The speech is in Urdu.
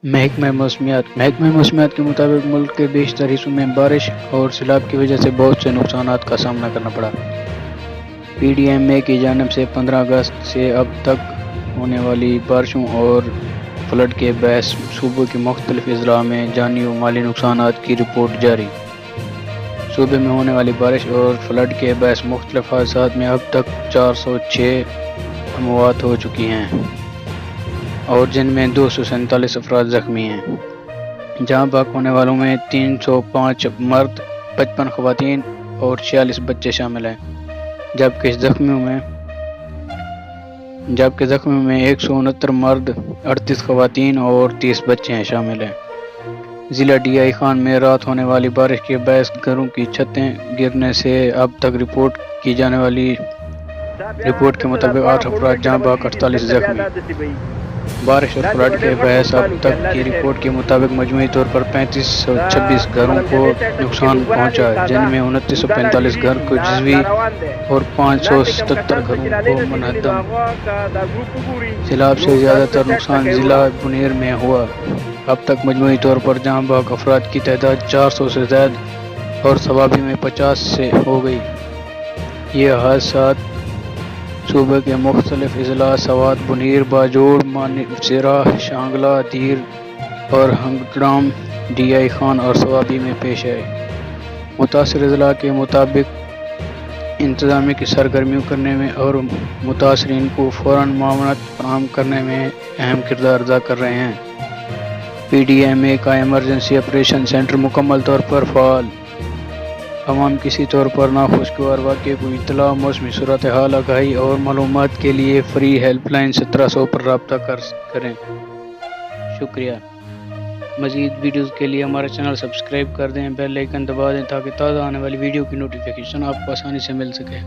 محکمہ موسمیات کے مطابق ملک کے بیشتر حصوں میں بارش اور سیلاب کی وجہ سے بہت سے نقصانات کا سامنا کرنا پڑا۔ پی ڈی ایم اے کی جانب سے 15 اگست سے اب تک ہونے والی بارشوں اور فلڈ کے باعث صوبے کے مختلف اضلاع میں جانی و مالی نقصانات کی رپورٹ جاری۔ صوبے میں ہونے والی بارش اور فلڈ کے باعث مختلف حادثات میں اب تک 406 اموات ہو چکی ہیں اور جن میں 247 افراد زخمی ہیں۔ جہاں بھاگ ہونے والوں میں 305 مرد، 55 خواتین اور 46 بچے شامل ہیں، جبکہ زخمیوں میں 169 مرد، 38 خواتین اور 30 بچے ہیں شامل ہیں۔ ضلع ڈی آئی خان میں رات ہونے والی بارش کے باعث گھروں کی چھتیں گرنے سے اب تک رپورٹ کی جانے والی رپورٹ کے مطابق 8 افراد جہاں بھاگ 48 زخمی۔ بارش اور فلڈ کے باعث اب تک کی رپورٹ کے مطابق مجموعی طور پر 3526 گھروں کو نقصان پہنچا ہے، جن میں 2945 گھر کو جزوی اور 577 گھروں کو منہدم۔ سیلاب سے زیادہ تر نقصان ضلع بنیر میں ہوا۔ اب تک مجموعی طور پر جہاں بھاگ افراد کی تعداد 400 سے زائد اور تباہی میں 50 سے ہو گئی۔ یہ حادثات صوبے کے مختلف اضلاع سوات، بنیر، باجوڑ، مانسہرہ، شانگلہ، دیر اور ہنگڈرام، ڈی آئی خان اور صوابی میں پیش آئے۔ متاثرہ اضلاع کے مطابق انتظامیہ کی سرگرمیوں کرنے میں اور متاثرین کو فوراً معاونت فراہم کرنے میں اہم کردار ادا کر رہے ہیں۔ پی ڈی ایم اے کا ایمرجنسی آپریشن سینٹر مکمل طور پر فعال۔ عوام کسی طور پر ناخوشگوار واقعے کو اطلاع، موسمی صورتحال، آگاہی اور معلومات کے لیے فری ہیلپ لائن 1700 پر رابطہ کریں۔ شکریہ۔ مزید ویڈیوز کے لیے ہمارا چینل سبسکرائب کر دیں، بیل آئیکن دبا دیں تاکہ تازہ آنے والی ویڈیو کی نوٹیفیکیشن آپ کو آسانی سے مل سکے۔